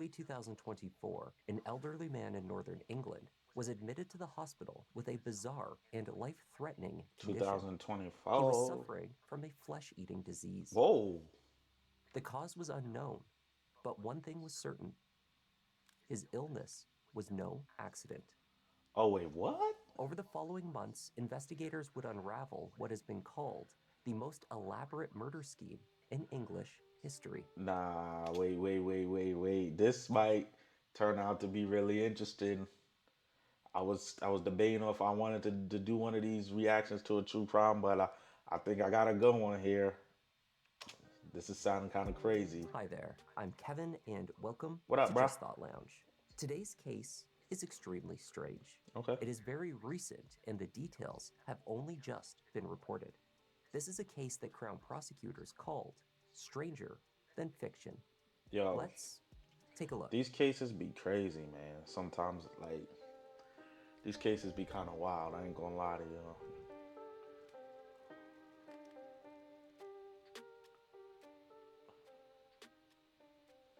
early 2024, an elderly man in northern England was admitted to the hospital with a bizarre and life-threatening condition. He was 2024. suffering from a flesh-eating disease. Whoa. The cause was unknown, but one thing was certain: his illness was no accident. Oh, wait, what? Over the following months, investigators would unravel what has been called the most elaborate murder scheme in English history. Nah, wait. This might turn out to be really interesting. I was debating if I wanted to do one of these reactions to a true crime, but I think I got a good one here. This is sounding kind of crazy. Hi there, I'm Kevin, and welcome What to up, bruh? Just Thought Lounge. Today's case is extremely strange. Okay. It is very recent, and the details have only just been reported. This is a case that Crown prosecutors called stranger than fiction. Yo, Let's take a look. these cases be crazy, man. Sometimes, like, these cases be kind of wild. I ain't gonna lie to you.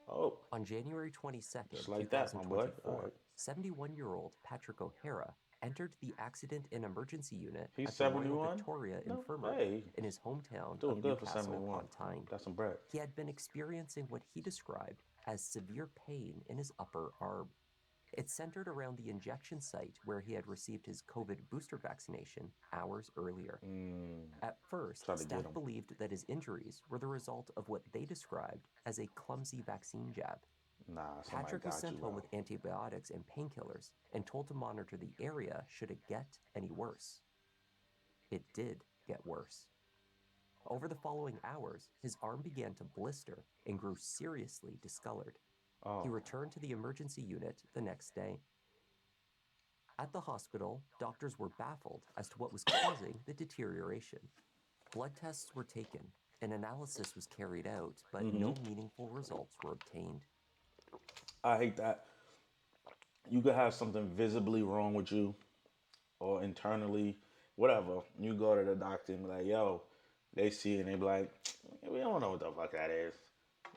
Oh, On January just 22nd, like that, my boy. All 2024, right. 71-year-old Patrick O'Hara entered the accident and emergency unit He's at the Royal 71? Victoria No, Infirmary hey, in his hometown doing of good for Newcastle 71. upon Tyne. That's some bread. He had been experiencing what he described as severe pain in his upper arm. It centered around the injection site where he had received his COVID booster vaccination hours earlier. At Try first, to get staff him. believed that his injuries were the result of what they described as a clumsy vaccine jab. Nah, somebody Patrick was got you, sent home bro. with antibiotics and painkillers and told to monitor the area should it get any worse. It did get worse. Over the following hours, his arm began to blister and grew seriously discolored. He Oh, returned to the emergency unit the next day. At the hospital, doctors were baffled as to what was causing the deterioration. Blood tests were taken, an analysis was carried out, but no meaningful results were obtained. I hate that. You could have something visibly wrong with you or internally, whatever. You go to the doctor and be like, yo, they see it and they be like, we don't know what the fuck that is.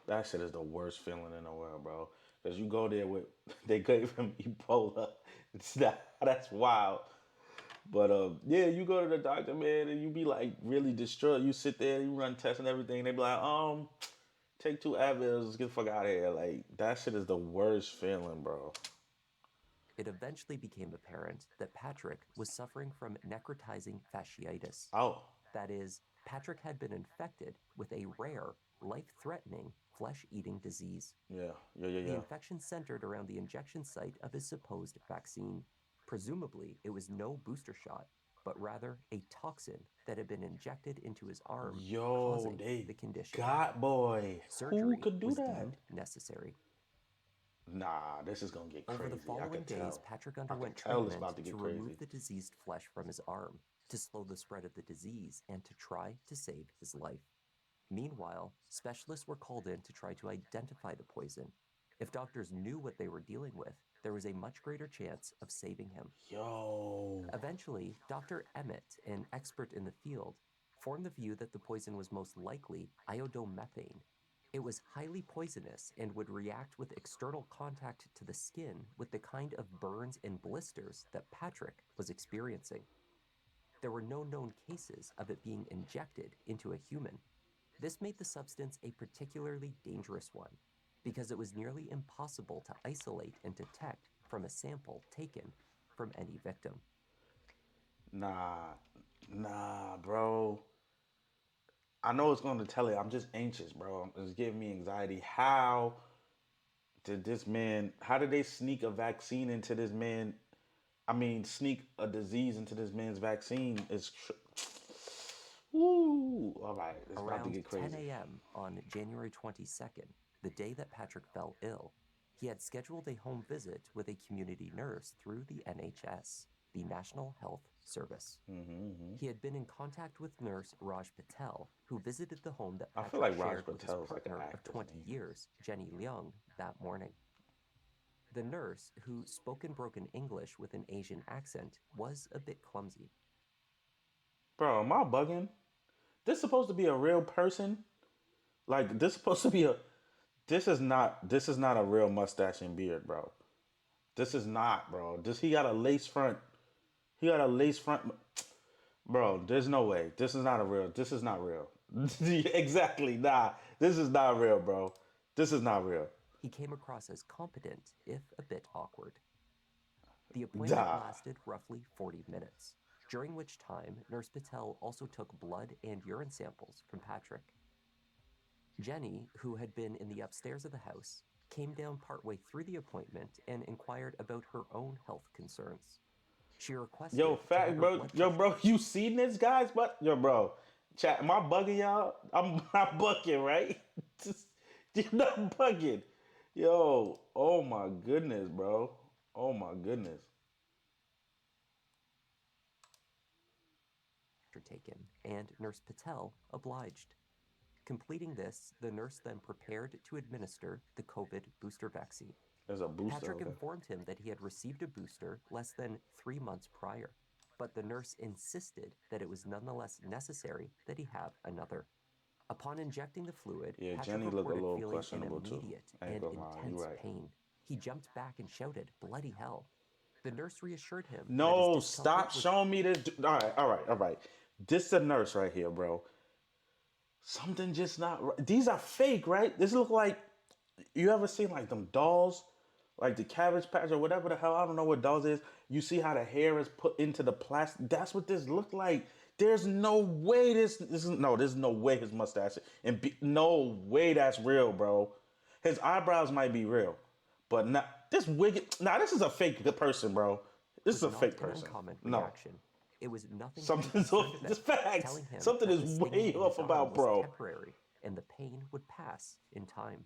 That shit is the worst feeling in the world, bro. Because you go there with, they gave him Ebola. That's wild. But yeah, you go to the doctor, man, and you be like really distraught. You sit there, you run tests and everything. They be like, take two Advils, let's get the fuck out of here. Like that shit is the worst feeling, bro. It eventually became apparent that Patrick was suffering from necrotizing fasciitis. Oh, That is, Patrick had been infected with a rare, life-threatening, flesh-eating disease. The yeah. infection centered around the injection site of his supposed vaccine. Presumably, it was no booster shot, but rather a toxin that had been injected into his arm, Yo, causing they the condition. got boy. Who Surgery could do was that? deemed necessary. Nah, this is gonna get Over the crazy. I following could days, tell. Patrick I could underwent tell it's treatment about to to get remove crazy. the diseased flesh from his arm, to slow the spread of the disease, and to try to save his life. Meanwhile, specialists were called in to try to identify the poison. If doctors knew what they were dealing with, there was a much greater chance of saving him. Yo, Eventually, Dr. Emmett, an expert in the field, formed the view that the poison was most likely iodomethane. It was highly poisonous and would react with external contact to the skin with the kind of burns and blisters that Patrick was experiencing. There were no known cases of it being injected into a human. This made the substance a particularly dangerous one because it was nearly impossible to isolate and detect from a sample taken from any victim. nah, nah, bro. I know it's gonna tell it. I'm just anxious, bro. It's giving me anxiety. How did this man? How did they sneak a vaccine into this man? I mean, sneak a disease into this man's vaccine is. Woo! All right, it's about to Around get 10 crazy. a.m. on January 22nd, the day that Patrick fell ill, he had scheduled a home visit with a community nurse through the NHS, the National Health Service. He had been in contact with nurse Raj Patel, who visited the home that I feel Patrick like Raj shared with his Patel is like an partner of actor's 20 name. years, Jenny Leung, that morning. The nurse, who spoke in broken English with an Asian accent, was a bit clumsy. Bro, am I bugging? This supposed to be a real person? Like this supposed to be a This is not a real mustache and beard, bro. This is not, bro. This he got a lace front. He got a lace front, bro. There's no way. This is not a real. This is not real. Exactly, nah. This is not real, bro. This is not real. He came across as competent, if a bit awkward. The appointment Nah. lasted roughly 40 minutes, during which time Nurse Patel also took blood and urine samples from Patrick. Jenny, who had been in the upstairs of the house, came down partway through the appointment and inquired about her own health concerns. She Yo, requested to have fact, her bro. blood Yo, pressure. bro. You seen this, guys? But yo, bro. Chat. Am I bugging y'all? I'm not bugging, right? Just, you're not bugging. Yo. Oh my goodness, bro. Oh my goodness. Taken, and Nurse Patel obliged. Completing this, the nurse then prepared to administer the COVID booster vaccine. There's a booster. Patrick Okay. informed him that he had received a booster less than 3 months prior, but the nurse insisted that it was nonetheless necessary that he have another. Upon injecting the fluid, Yeah, Patrick Jenny look a reported little feeling an questionable too. immediate I ain't and gonna lie. You intense right. pain. He jumped back and shouted, "Bloody hell!" The nurse reassured him that his No, discomfort stop was showing me this. All right, all right, all right. This a nurse right here, bro. Something just not right. These are fake, right? This look like you ever seen like them dolls, like the Cabbage Patch or whatever the hell. I don't know what dolls is. You see how the hair is put into the plastic. That's what this look like. There's no way this is no. There's no way his mustache no way that's real, bro. His eyebrows might be real, but not this wig. Nah, this is a fake person, bro. This is a not fake an person. uncommon No, reaction. It was nothing to be something's off. concerned This about, facts. telling him Something that is the way stinging in off his arm about was bro. temporary and the pain would pass in time.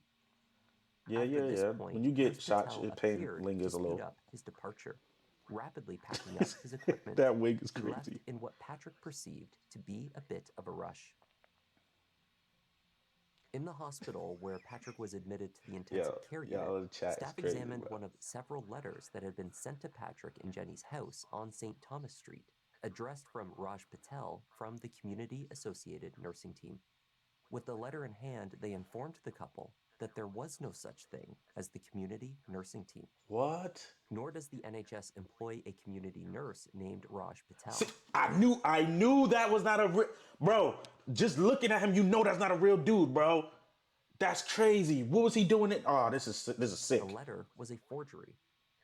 Yeah, After yeah, this yeah. When point, you Nurse get shot, Patel your pain appeared to lingers a speed little. up his departure. Rapidly packing up his equipment, That wig is he left crazy. in what Patrick perceived to be a bit of a rush. In the hospital where Patrick was admitted to the intensive Yo, care unit, yo, the chat is staff crazy, examined bro. one of several letters that had been sent to Patrick in Jenny's house on St. Thomas Street, addressed from Raj Patel from the Community Associated Nursing Team. With the letter in hand, they informed the couple that there was no such thing as the Community Nursing Team, What? nor does the NHS employ a community nurse named Raj See, Patel. I knew that was not a real, bro. Just looking at him, you know that's not a real dude, bro. That's crazy. What was he doing? It? Oh, this is The sick. letter was a forgery,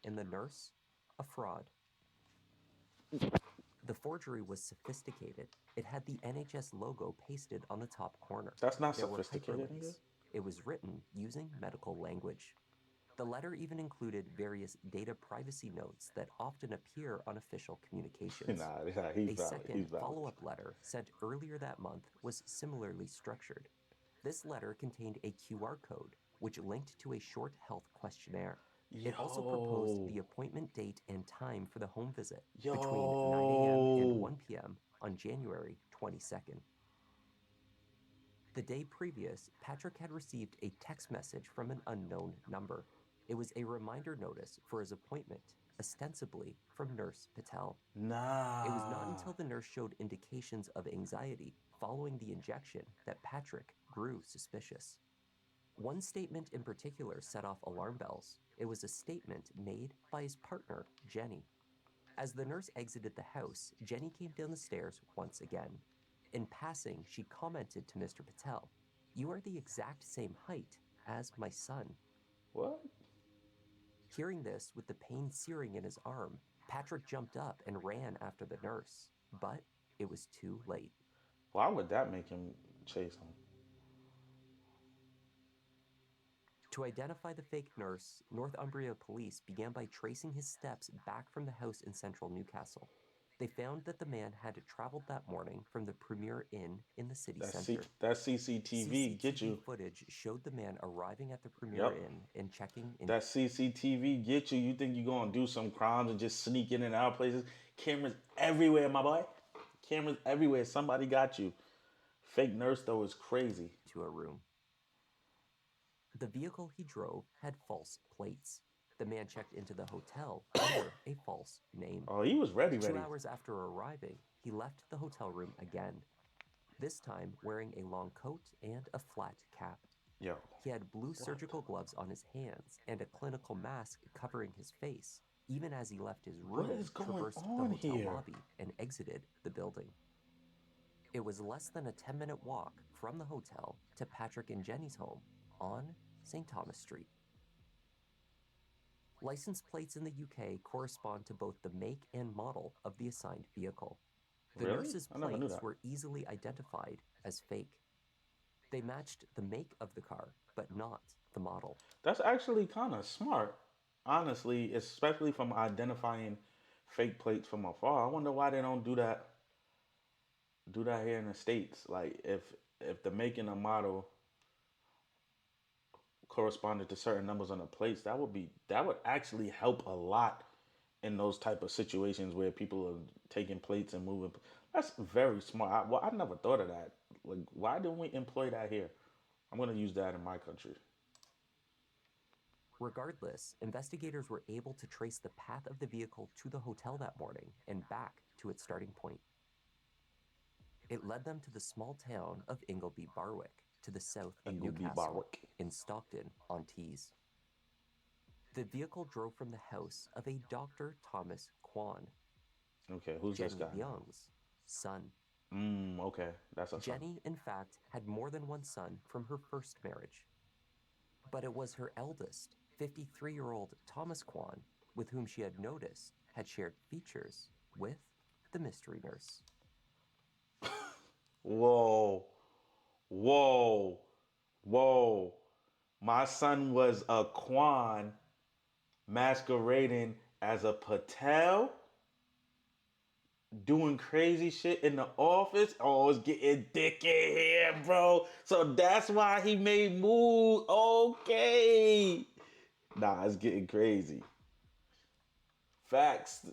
and the nurse, a fraud. The forgery was sophisticated. It had the NHS logo pasted on the top corner. That's not There were sophisticated, nigga. hyperlinks. It was written using medical language. The letter even included various data privacy notes that often appear on official communications. Nah, he's A valid. He's second valid. follow up letter sent earlier that month was similarly structured. This letter contained a QR code which linked to a short health questionnaire. It also proposed Yo, the appointment date and time for the home visit between 9 a.m. and yo. 1 p.m. on January 22nd. The day previous, Patrick had received a text message from an unknown number. It was a reminder notice for his appointment, ostensibly from Nurse Patel. It was not Nah. until the nurse showed indications of anxiety following the injection that Patrick grew suspicious. One statement in particular set off alarm bells. It was a statement made by his partner, Jenny. As the nurse exited the house, Jenny came down the stairs once again. In passing, she commented to Mr. Patel, "You are the exact same height as my son." What? Hearing this, with the pain searing in his arm, Patrick jumped up and ran after the nurse, but it was too late. Why would that make him chase him? To identify the fake nurse, Northumbria police began by tracing his steps back from the house in central Newcastle. They found that the man had traveled that morning from the Premier Inn in the city center. That CCTV get CCTV you. footage showed the man arriving at the Premier Yep. Inn and checking in. That CCTV get you. You think you're gonna do some crimes and just sneak in and out places? Cameras everywhere, my boy. Cameras everywhere. Somebody got you. Fake nurse though is crazy. To a room. The vehicle he drove had false plates. The man checked into the hotel under a false name. Oh, he was ready, 2 hours after arriving, he left the hotel room again, this time wearing a long coat and a flat cap. Yo, He had blue what? surgical gloves on his hands and a clinical mask covering his face, even as he left his What is room, going traversed the on hotel here? lobby, and exited the building. It was less than a 10-minute walk from the hotel to Patrick and Jenny's home on St. Thomas Street. License plates in the UK correspond to both the make and model of the assigned vehicle. The Really? nurse's I never knew plates that. were easily identified as fake. They matched the make of the car, but not the model. That's actually kind of smart, honestly, especially from identifying fake plates from afar. I wonder why they don't do that here in the states. Like if the make and the model corresponded to certain numbers on the plates, that would actually help a lot in those type of situations where people are taking plates and moving. That's very smart. I never thought of that. Like, why didn't we employ that here? I'm gonna use that in my country. Regardless, investigators were able to trace the path of the vehicle to the hotel that morning and back to its starting point. It led them to the small town of Ingleby Barwick, to the south of Ingleby Newcastle, Barwick. in Stockton-on-Tees. The vehicle drove from the house of a Dr. Thomas Kwan, Okay, who's this Jenny guy now? Young's son. Okay, that's a son. Jenny, in fact, had more than one son from her first marriage, but it was her eldest, 53-year-old Thomas Kwan, with whom she had noticed had shared features with the mystery nurse. Whoa, whoa, whoa. My son was a Kwan masquerading as a Patel, doing crazy shit in the office. Oh, it's getting thick in here, bro. So that's why he made moves. Okay. Nah, it's getting crazy. Facts.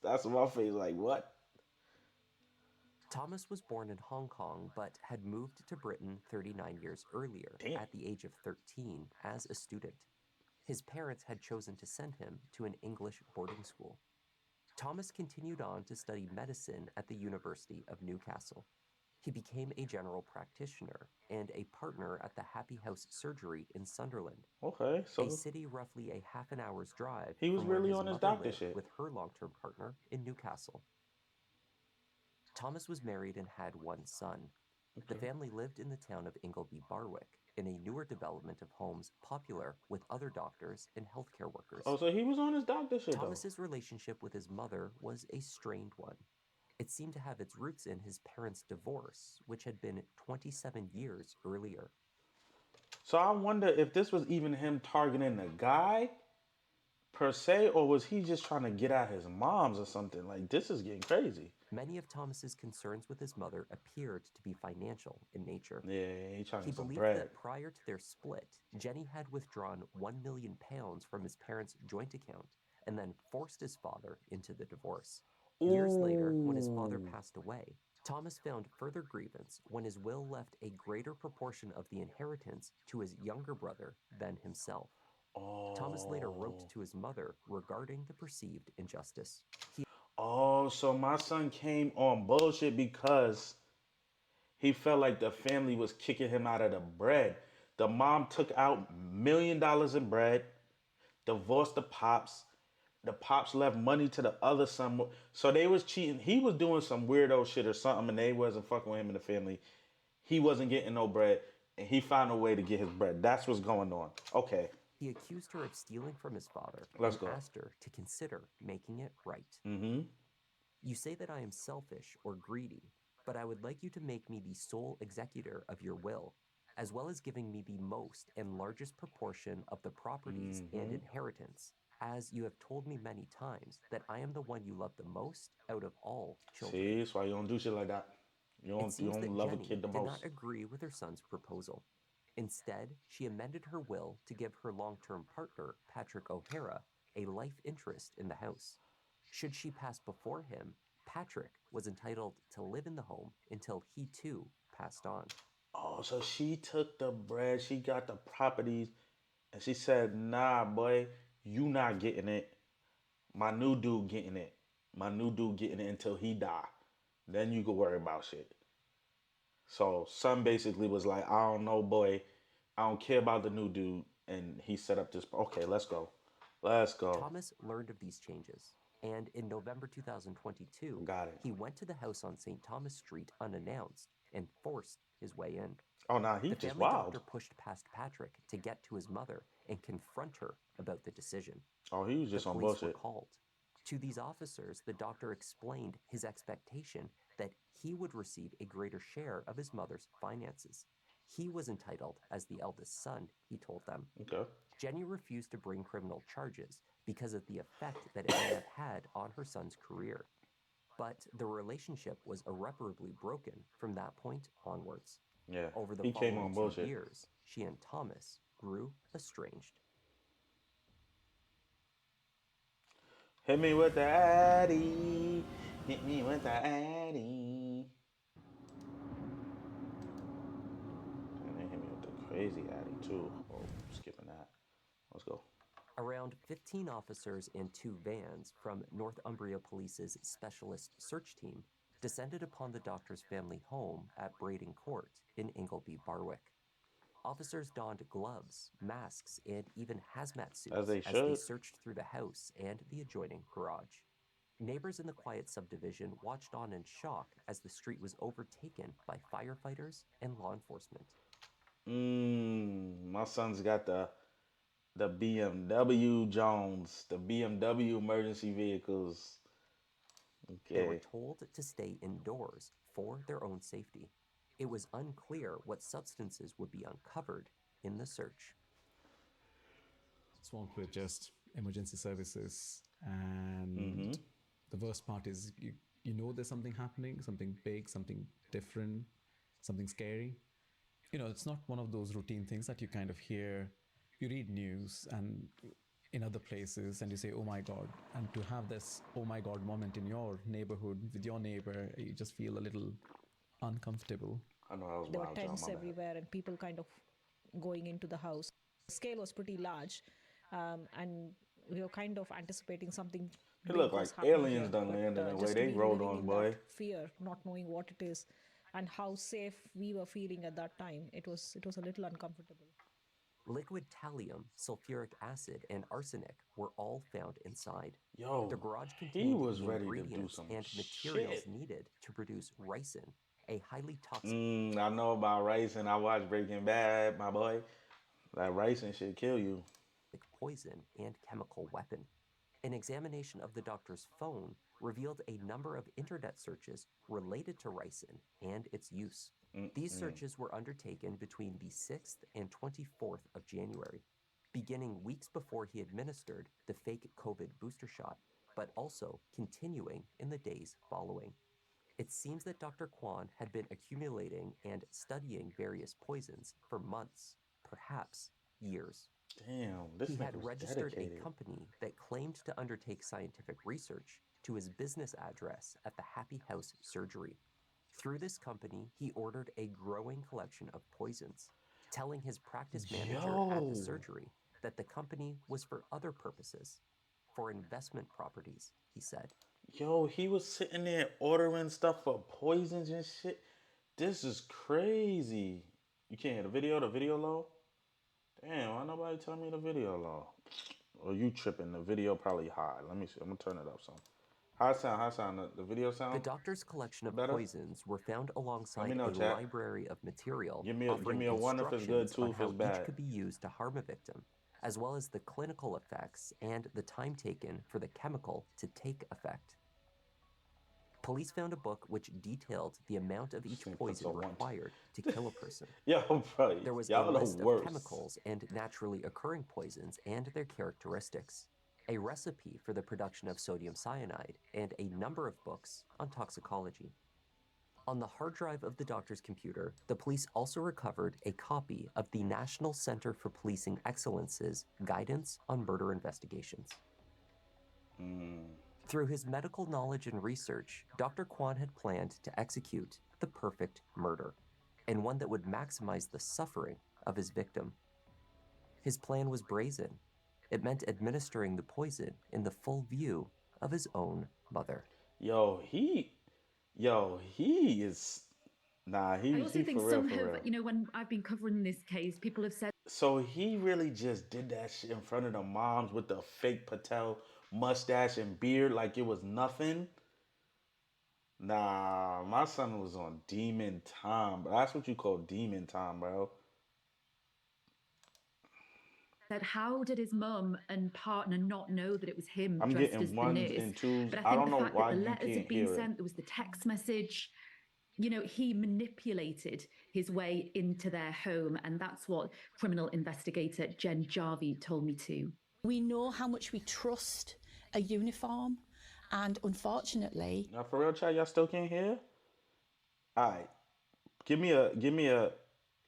That's what my face like. What? Thomas was born in Hong Kong but had moved to Britain 39 years earlier, Damn. at the age of 13, as a student. His parents had chosen to send him to an English boarding school. Thomas continued on to study medicine at the University of Newcastle. He became a general practitioner and a partner at the Happy House Surgery in Sunderland, Okay, a so city roughly a half an hour's drive he was from where really his on his mother doctor lived shit. with her long-term partner in Newcastle. Thomas was married and had one son. The Okay. family lived in the town of Ingleby Barwick, in a newer development of homes popular with other doctors and healthcare Oh, workers. so he was on his doctor shit though. Thomas's relationship with his mother was a strained one. It seemed to have its roots in his parents' divorce, which had been 27 years earlier. So I wonder if this was even him targeting the guy per se, or was he just trying to get at his moms or something? Like this is getting crazy. Many of Thomas's concerns with his mother appeared to be financial in nature. Yeah, he trying to He get some believed bread. that prior to their split, Jenny had withdrawn £1 million from his parents' joint account and then forced his father into the divorce. Years later, when his father Ooh. passed away, Thomas found further grievance when his will left a greater proportion of the inheritance to his younger brother than himself. Thomas later wrote Oh. to his mother regarding the perceived injustice. He Oh, so my son came on bullshit because he felt like the family was kicking him out of the bread. The mom took out $1 million in bread, divorced the pops. The pops left money to the other son. So they was cheating. He was doing some weirdo shit or something, and they wasn't fucking with him in the family. He wasn't getting no bread, and he found a way to get his bread. That's what's going on. Okay, he accused her of stealing from his father let's and go. asked her to consider making it right. Mm-hmm. You say that I am selfish or greedy, but I would like you to make me the sole executor of your will, as well as giving me the most and largest proportion of the properties and Mm-hmm. inheritance, as you have told me many times that I am the one you love the most out of all children. See, that's why you don't do shit like that. You It don't you seems don't that love a Jenny kid the did not most. agree with her son's proposal. Instead, she amended her will to give her long-term partner, Patrick O'Hara, a life interest in the house. Should she pass before him, Patrick was entitled to live in the home until he too passed on. Oh, so she took the bread, she got the properties, and she said, "Nah, boy, you not getting it. My new dude getting it. My new dude getting it until he die. Then you can worry about shit." So son basically was like, "I don't know, boy. I don't care about the new dude, and he set up this. Okay, let's go, let's go. Thomas learned of these changes, and in November 2022, Got it. he went to the house on St. Thomas Street unannounced and forced his way in. Oh, nah, he The just family wild. doctor pushed past Patrick to get to his mother and confront her about the decision. Oh, he was The just on police were bullshit. called. To these officers, the doctor explained his expectation that he would receive a greater share of his mother's finances. He was entitled as the eldest son, he told them. Okay. Jenny refused to bring criminal charges because of the effect that it may have had on her son's career. But the relationship was irreparably broken from that point onwards. Yeah, Over the he came following on two bullshit. years, she and Thomas grew estranged. Hit me with the Addy. Hit me with the Addy. And they hit me with the crazy Addy too. Oh, skipping that. Let's go. Around 15 officers and two vans from Northumbria Police's specialist search team descended upon the doctor's family home at Braden Court in Ingleby, Barwick. Officers donned gloves, masks, and even hazmat As suits they as they should. searched through the house and the adjoining garage. Neighbors in the quiet subdivision watched on in shock as the street was overtaken by firefighters and law enforcement. My son's got the BMW Jones, the BMW emergency vehicles. They were Okay. told to stay indoors for their own safety. It was unclear what substances would be uncovered in the search. Swamped with just emergency services. And Mm-hmm. the worst part is you know there's something happening, something big, something different, something scary. It's not one of those routine things that you kind of hear. You read news and in other places and you say, oh my God. And to have this oh my God moment in your neighborhood with your neighbor, you just feel a little uncomfortable. I know that was There were wild, John. tents My bad. everywhere and people kind of going into the house. The scale was pretty large, and we were kind of anticipating something It big looked like was happening aliens here. done But landed the way just they being rolled living on, in that boy. fear, not knowing what it is, and how safe we were feeling at that time, it was a little uncomfortable. Liquid thallium, sulfuric acid, and arsenic were all found inside. The Yo, garage he contained was the ready to do ingredients some and materials shit. needed to produce ricin, a highly toxic I know about rice and I watched Breaking Bad, my boy. That rice and shit kill you. poison and chemical weapon. An examination of the doctor's phone revealed a number of internet searches related to ricin and its use. These Mm-mm. searches were undertaken between the 6th and 24th of January, beginning weeks before he administered the fake COVID booster shot, but also continuing in the days following. It seems that Dr. Kwan had been accumulating and studying various poisons for months, perhaps years. Damn, He this had nigga's registered a dedicated. company that claimed to undertake scientific research to his business address at the Happy House Surgery. Through this company, he ordered a growing collection of poisons, telling his practice manager at the Yo, surgery that the company was for other purposes, for investment properties, he said. yo, he was sitting there ordering stuff for poisons and shit. This is crazy. You can't hear the video low? Damn, why nobody tell me the video low? Or you tripping, the video probably high. Let me see, I'm gonna turn it up some. High sound, the video The sound doctor's collection of better? poisons were found Let me alongside know, a chat. library of material Give offering me a one if it's good, instructions two on if it's how each bad. could be used to harm a victim, as well as the clinical effects and the time taken for the chemical to take effect. Police found a book which detailed the amount of This each thing puts a poison one. required to kill a person. Yo, bro, There was a y'all the list of worst. chemicals and naturally occurring poisons and their characteristics, a recipe for the production of sodium cyanide, and a number of books on toxicology. On the hard drive of the doctor's computer, the police also recovered a copy of the National Center for Policing Excellence's Guidance on Murder Investigations. Through his medical knowledge and research, Dr. Kwan had planned to execute the perfect murder, and one that would maximize the suffering of his victim. His plan was brazen. It meant administering the poison in the full view of his own mother. Yo, he is. Nah, I also he think for real, some for have, real. when I've been covering this case, people have said So he really just did that shit in front of the moms with the fake Patel mustache and beard like it was nothing. Nah, my son was on demon time, but that's what you call demon time, bro. that how did his mum and partner not know that it was him I'm dressed getting as the ones nurse? and twos. But I I think don't the know fact that why the you letters had can't been hear it. sent, there was the text message, he manipulated his way into their home. And that's what criminal investigator Jen Jarvie told me too. We know how much we trust a uniform, and unfortunately, Now for real, chat, y'all still can't hear? All right, give me a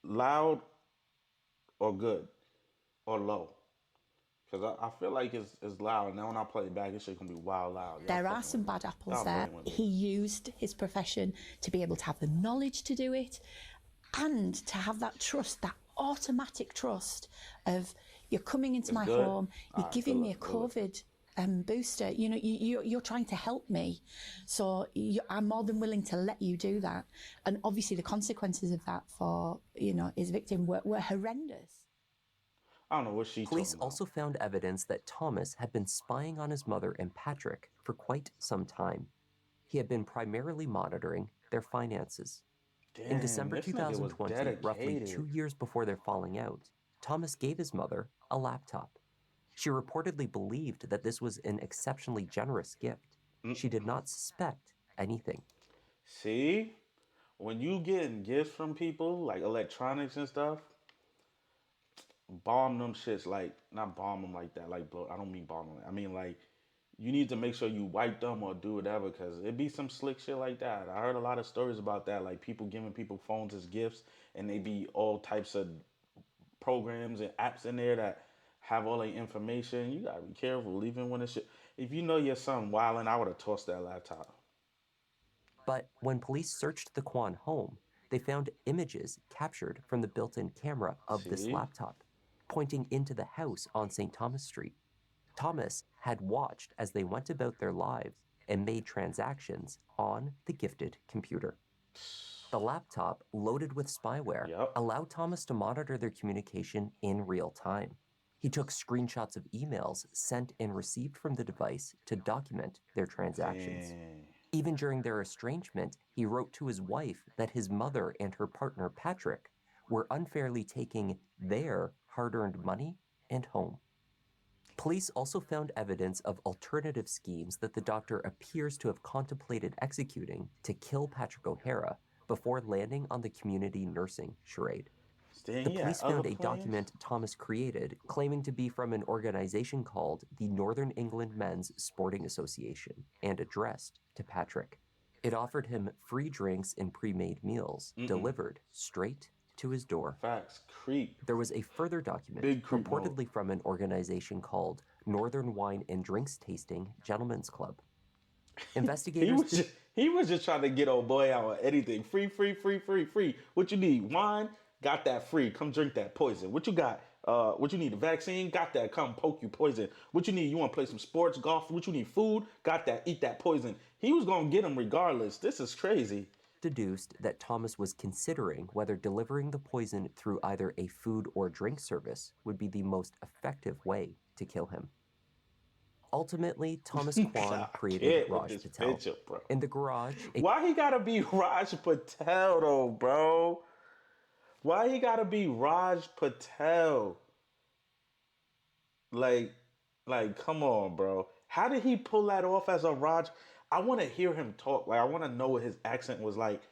loud or good or low. Cause I feel like it's loud. Now when I play it back, it's shit gonna be wild loud. Y'all there are fucking some with me. bad apples Y'all there. playing with me. He used his profession to be able to have the knowledge to do it and to have that trust, that automatic trust of you're coming into It's my good? home, you're Alright, giving good me a look, good look. COVID booster. You know, you're trying to help me. So I'm more than willing to let you do that. And obviously the consequences of that for, his victim were horrendous. I don't know what she Police talking about. also found evidence that Thomas had been spying on his mother and Patrick for quite some time. He had been primarily monitoring their finances. In Damn, December this nigga was 2020, roughly 2 dedicated. years before their falling out, Thomas gave his mother a laptop. She reportedly believed that this was an exceptionally generous gift. She did not suspect anything. See? When you getting gifts from people, like electronics and stuff, bomb them shits like not bomb them like that, like blow. I don't mean bomb them. I mean like you need to make sure you wipe them or do whatever because it be some slick shit like that. I heard a lot of stories about that, like people giving people phones as gifts and they be all types of programs and apps in there that have all the information. You gotta be careful, even when it's shit. If you know your son wilding, I would have tossed that laptop. But when police searched the Kwan home, they found images captured from the built-in camera of this See? laptop, pointing into the house on St. Thomas Street. Thomas had watched as they went about their lives and made transactions on the gifted computer. The laptop, loaded with spyware, Yep. allowed Thomas to monitor their communication in real time. He took screenshots of emails sent and received from the device to document their transactions. Dang. Even during their estrangement, he wrote to his wife that his mother and her partner, Patrick, were unfairly taking their hard-earned money and home. Police also found evidence of alternative schemes that the doctor appears to have contemplated executing to kill Patrick O'Hara before landing on the community nursing charade. Dang, The he had police other found a plans? document Thomas created claiming to be from an organization called the Northern England Men's Sporting Association and addressed to Patrick. It offered him free drinks and pre-made meals delivered straight to his door. Facts. Creep. There was a further document Big creep mode. reportedly from an organization called Northern Wine and Drinks Tasting Gentlemen's Club. Investigators He was just trying to get old boy out of anything. Free, free, free, free, free. What you need? Wine? Got that free. Come drink that poison. What you got? What you need? A vaccine? Got that. Come poke you poison. What you need? You want to play some sports, golf? What you need? Food? Got that. Eat that poison. He was gonna get him regardless. This is crazy. deduced that Thomas was considering whether delivering the poison through either a food or drink service would be the most effective way to kill him. Ultimately, Thomas Kwan I created can't with Raj this Patel. picture, bro. In the garage, Why he gotta be Raj Patel though, bro? Why he gotta be Raj Patel? Like, come on, bro. How did he pull that off as a Raj? I want to hear him talk. Like, I want to know what his accent was like,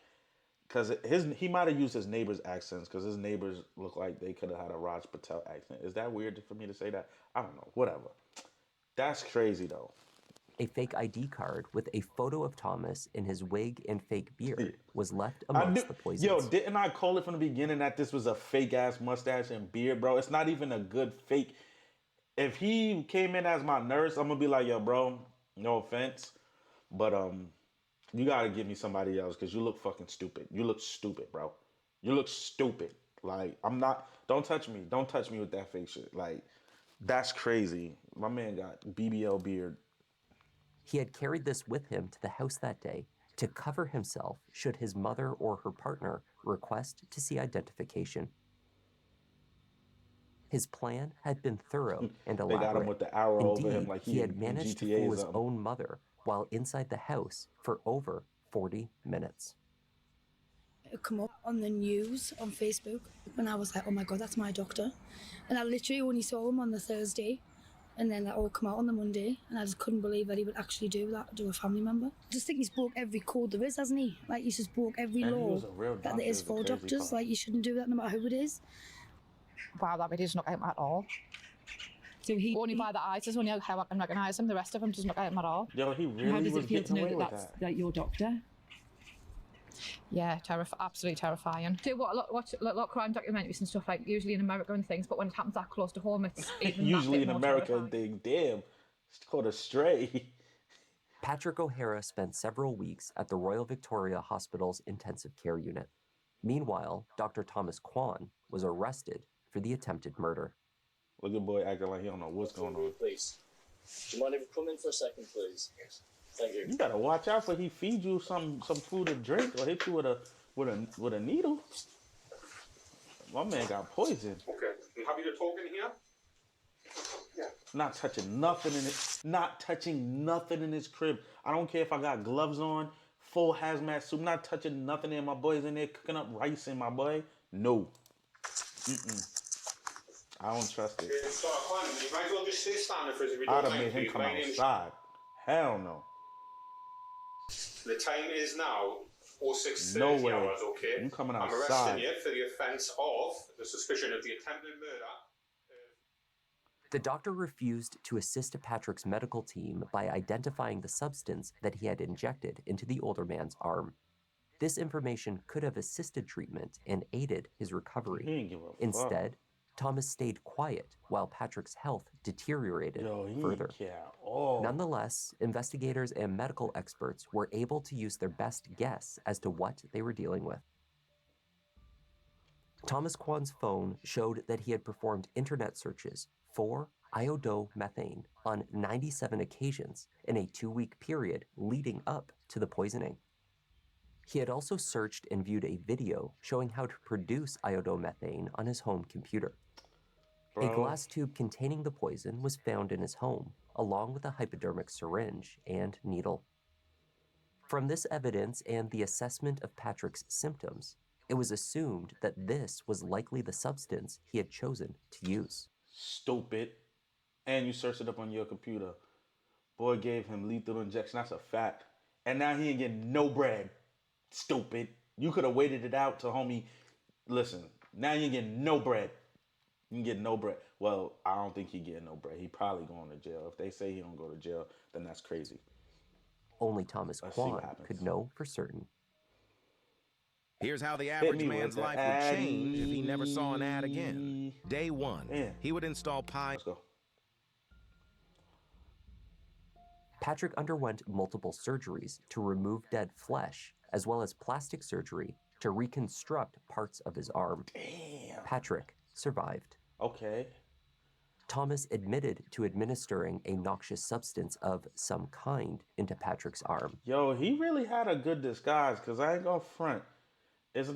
because he might have used his neighbors' accents, because his neighbors look like they could have had a Raj Patel accent. Is that weird for me to say that? I don't know. Whatever. That's crazy though. a fake ID card with a photo of Thomas in his wig and fake beard was left I amongst knew, the poisons. yo, didn't I call it from the beginning that this was a fake ass mustache and beard, bro? It's not even a good fake. If he came in as my nurse, I'm gonna be like, yo, bro, no offense, but you gotta give me somebody else because you look fucking stupid. You look stupid, bro. You look stupid. Like, I'm not. Don't touch me. Don't touch me with that fake shit. Like, that's crazy. My man got BBL beard. He had carried this with him to the house that day, to cover himself should his mother or her partner request to see identification. His plan had been thorough and They got him elaborate. with the arrow over him Indeed, like he he had in managed to GTA fool or his something. own mother while inside the house for over 40 minutes. It come up on the news on Facebook when I was like, oh my God, that's my doctor. And I literally only saw him on the Thursday, and then that all come out on the Monday, and I just couldn't believe that he would actually do that to a family member. I just think he's broke every code there is, hasn't he? Like, he's just broke every And he law was a real that doctor, there is is the for crazy doctors. part. Like, you shouldn't do that no matter who it is. Wow, that video's not at him at all. So he Only by the eyes is only how I can recognise him. The rest of him doesn't look at him at all. Yo, he How really does was it feel to getting know away that with that's that. like your doctor? Yeah, absolutely terrifying. Do watch a lot of crime documentaries and stuff, like usually in America and things, but when it happens that close to home, it's even Usually that in bit more America, terrifying. they damn, it's called a stray. Patrick O'Hara spent several weeks at the Royal Victoria Hospital's intensive care unit. Meanwhile, Dr. Thomas Kwan was arrested for the attempted murder. Look at boy acting like he don't know what's going on. Please. Do you mind if we come in for a second, please? Yes. Thank you. You gotta watch out for he feed you some food to drink or hit you with a needle. My man got poison. Okay. You happy to talk in here? Yeah. Not touching nothing in it. Not touching nothing in his crib. I don't care if I got gloves on, full hazmat suit. Not touching nothing in. My boy's in there cooking up rice in my boy. No. I don't trust it. So, Kwan, you might as well just stay standing for us if you I'd don't have mind, made him please. come My name's... outside. Hell no. The time is now 06:30 No way. hours, okay? You coming I'm outside. arresting you for the offence of the suspicion of the attempted murder. The doctor refused to assist Patrick's medical team by identifying the substance that he had injected into the older man's arm. This information could have assisted treatment and aided his He recovery. didn't give a fuck. Instead, Thomas stayed quiet while Patrick's health deteriorated Yo, he further. didn't care. Oh. Nonetheless, investigators and medical experts were able to use their best guess as to what they were dealing with. Thomas Kwan's phone showed that he had performed internet searches for iodomethane on 97 occasions in a 2-week period leading up to the poisoning. He had also searched and viewed a video showing how to produce iodomethane on his home computer. A glass tube containing the poison was found in his home, along with a hypodermic syringe and needle. From this evidence and the assessment of Patrick's symptoms, it was assumed that this was likely the substance he had chosen to use. Stupid. And you searched it up on your computer. Boy gave him lethal injection. That's a fact. And now he ain't getting no bread. Stupid. You could have waited it out till homie. Listen, now you ain't getting no bread. You can get no bread. Well, I don't think he getting no bread. He probably going to jail. If they say he don't go to jail, then that's crazy. Only Thomas Let's see what Kwan happens. could know for certain. Here's how the me average with man's the life would change if he never saw an ad again. Addy. Day one, Yeah. he would install Let's go. Patrick underwent multiple surgeries to remove dead flesh, as well as plastic surgery to reconstruct parts of his arm. Damn. Patrick survived. Okay. Thomas admitted to administering a noxious substance of some kind into Patrick's arm. Yo, he really had a good disguise, because I ain't gonna front. It's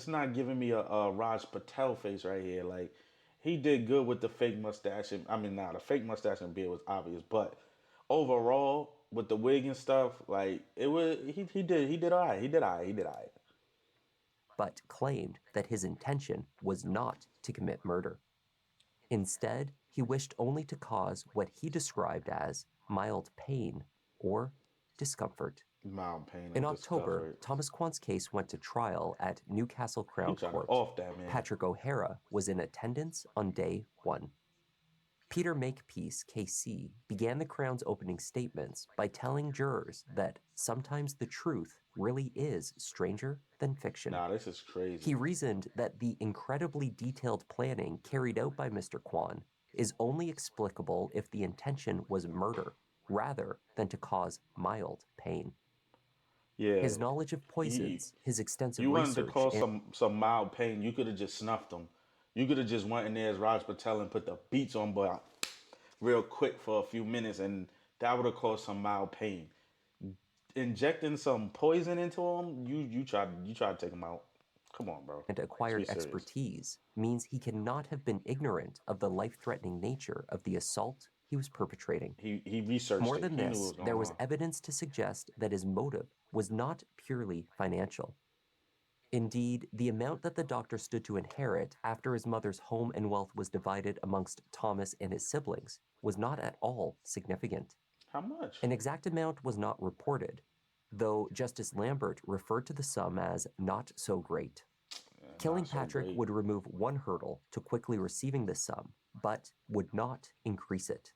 not giving me a Raj Patel face right here. Like, he did good with the fake mustache. The fake mustache and beard was obvious, but overall, with the wig and stuff, like, it was he did all right. He did all right. But claimed that his intention was not to commit murder. Instead, he wished only to cause what he described as mild pain or discomfort. Mild pain. In and October, discomfort. Thomas Kwan's case went to trial at Newcastle Crown He tried to Court. off that man. Patrick O'Hara was in attendance on day 1. Peter Makepeace, KC, began the Crown's opening statements by telling jurors that sometimes the truth really is stranger than fiction. Nah, this is crazy. He reasoned that the incredibly detailed planning carried out by Mr. Kwan is only explicable if the intention was murder, rather than to cause mild pain. Yeah. His knowledge of poisons, his extensive You wanted research, to cause and some mild pain, you could have just snuffed him. You could have just went in there as Raj Patel and put the beats on boy real quick for a few minutes, and that would have caused some mild pain. injecting some poison into him, you try to take him out. Come on, bro. And acquired expertise means he cannot have been ignorant of the life-threatening nature of the assault he was perpetrating. He researched More it. than He knew what this, was going there was on. evidence to suggest that his motive was not purely financial. Indeed, the amount that the doctor stood to inherit after his mother's home and wealth was divided amongst Thomas and his siblings was not at all significant. How much? An exact amount was not reported, though Justice Lambert referred to the sum as not so great. Killing Patrick would remove one hurdle to quickly receiving this sum, but would not increase it.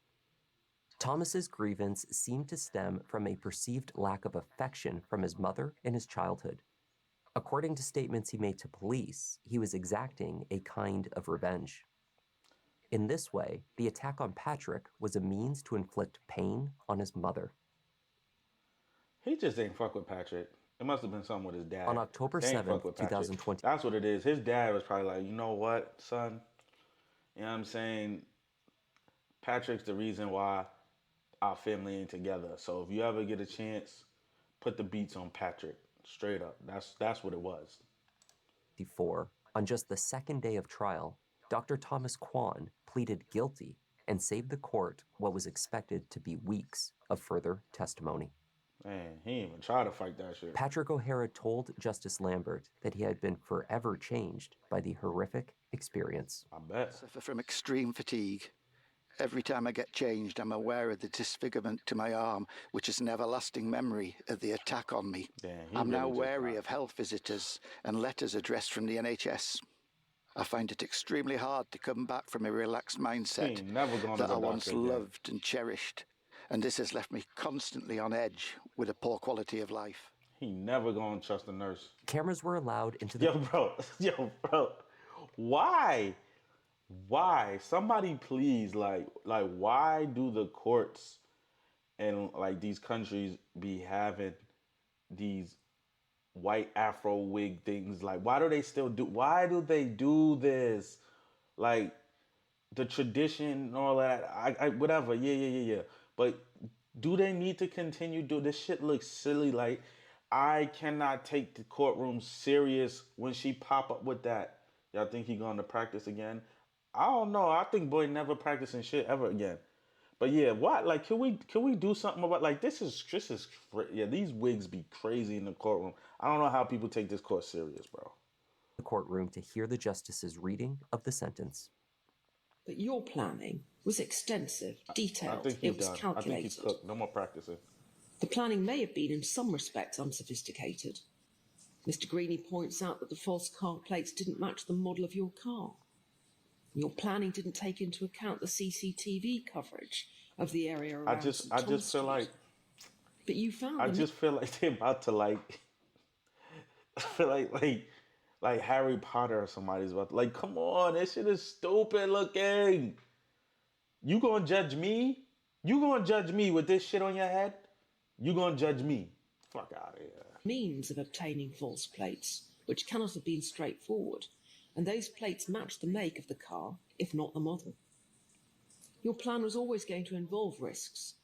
Thomas's grievance seemed to stem from a perceived lack of affection from his mother in his childhood. According to statements he made to police, he was exacting a kind of revenge. In this way, the attack on Patrick was a means to inflict pain on his mother. He just didn't fuck with Patrick. It must have been something with his dad. On October 7th, 2020. That's what it is. His dad was probably like, you know what, son? You know what I'm saying? Patrick's the reason why our family ain't together. So if you ever get a chance, put the beats on Patrick. Straight up. That's what it was. On just the second day of trial, Dr. Thomas Kwan pleaded guilty and saved the court what was expected to be weeks of further testimony. Man, he didn't even try to fight that shit. Patrick O'Hara told Justice Lambert that he had been forever changed by the horrific experience. I bet. I suffer from extreme fatigue. Every time I get changed, I'm aware of the disfigurement to my arm, which is an everlasting memory of the attack on me. I'm now wary of health visitors and letters addressed from the NHS. I find it extremely hard to come back from a relaxed mindset that I once loved and cherished. And this has left me constantly on edge with a poor quality of life. He never gonna trust a nurse. Cameras were allowed into the... Yo, bro. Why? Why? Somebody please, like, why do the courts and, like, these countries be having these white Afro wig things? Like, why do they do this? Like, the tradition and all that, I whatever, yeah. But do they need to continue doing this? Shit looks silly. Like, I cannot take the courtroom serious when she pop up with that. Y'all think he going to practice again? I don't know. I think boy never practicing shit ever again. But yeah, what? Like, can we do something about, like, this is yeah, these wigs be crazy in the courtroom. I don't know how people take this court serious, bro. The courtroom to hear the justice's reading of the sentence. But your planning was extensive, detailed, it was calculated. I think he's cooked. No more practicing. The planning may have been in some respects unsophisticated. Mr. Greeny points out that the false car plates didn't match the model of your car. Your planning didn't take into account the CCTV coverage of the area around I just feel like... But you found... I just feel like they're about to, like... I feel like Harry Potter or somebody's about to... Like, come on, this shit is stupid looking. You gonna judge me? You gonna judge me with this shit on your head? You gonna judge me? Fuck out of here. Means of obtaining false plates, which cannot have been straightforward, and those plates matched the make of the car, if not the model. Your plan was always going to involve risks,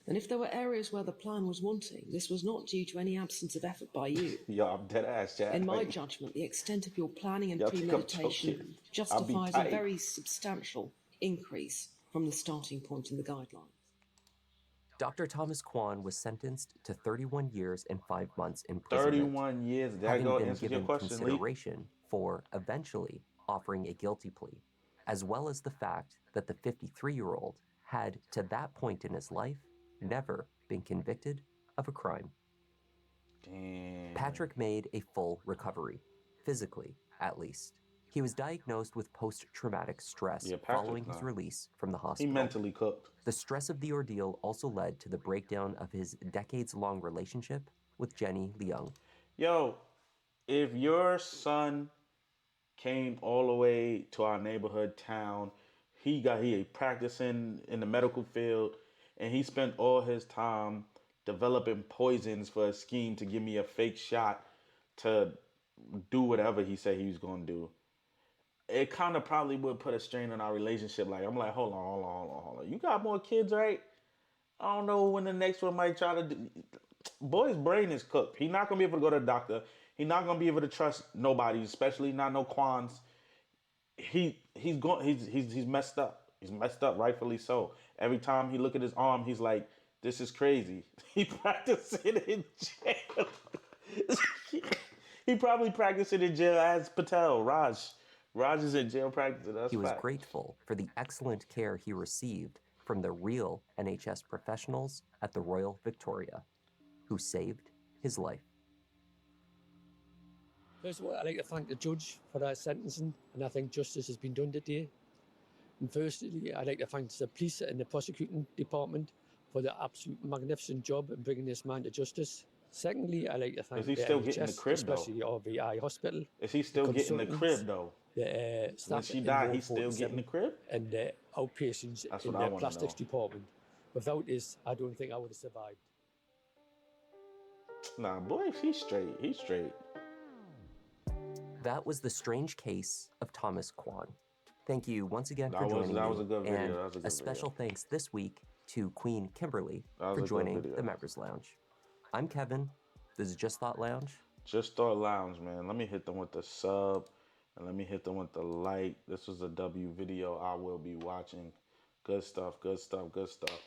and if there were areas where the plan was wanting, this was not due to any absence of effort by you. Yo, I'm dead ass, Jack. In my judgment, the extent of your planning and premeditation justifies a very substantial increase from the starting point in the guidelines. Dr. Thomas Kwan was sentenced to 31 years and 5 months imprisonment. 31 years. That having go been answer your given question, consideration for eventually offering a guilty plea, as well as the fact that the 53-year-old had, to that point in his life, never been convicted of a crime. Damn. Patrick made a full recovery, physically at least. He was diagnosed with post-traumatic stress following his release from the hospital. He mentally cooked. The stress of the ordeal also led to the breakdown of his decades-long relationship with Jenny Leung. Yo, if your son came all the way to our neighborhood town, he practicing in the medical field, and he spent all his time developing poisons for a scheme to give me a fake shot to do whatever he said he was going to do. It kind of probably would put a strain on our relationship. Like, I'm like, hold on. You got more kids, right? I don't know when the next one might try to do. boy's brain is cooked. He's not gonna be able to go to the doctor. He's not gonna be able to trust nobody, especially not no Kwans. He's messed up. He's messed up, rightfully so. Every time he look at his arm, he's like, "This is crazy." He practiced it in jail. He probably practiced it in jail as Patel, Raj. Raj is in jail practicing. That's He was fact. grateful for the excellent care he received from the real NHS professionals at the Royal Victoria, who saved his life. First of all, I'd like to thank the judge for that sentencing, and I think justice has been done today. And firstly, I'd like to thank the police and the prosecuting department for the absolute magnificent job in bringing this man to justice. Secondly, I'd like to thank Is he the still NHS, getting the crib, especially the RVI hospital. Is he still getting the crib, though? The When staff she in died, Ward he's still 47 getting the crib? and the outpatients That's in what I the wanna plastics know. department. Without this, I don't think I would have survived. Nah, boy, he's straight. He's straight. That was the strange case of Thomas Kwan. Thank you once again for That joining was me. a good video. And That was a good special thanks this week to Queen Kimberly That was for a good joining video. the Members Lounge. I'm Kevin. This is Just Thought Lounge. Just Thought Lounge, man. Let me hit them with the sub and let me hit them with the like. This was a W video I will be watching. Good stuff, good stuff, good stuff.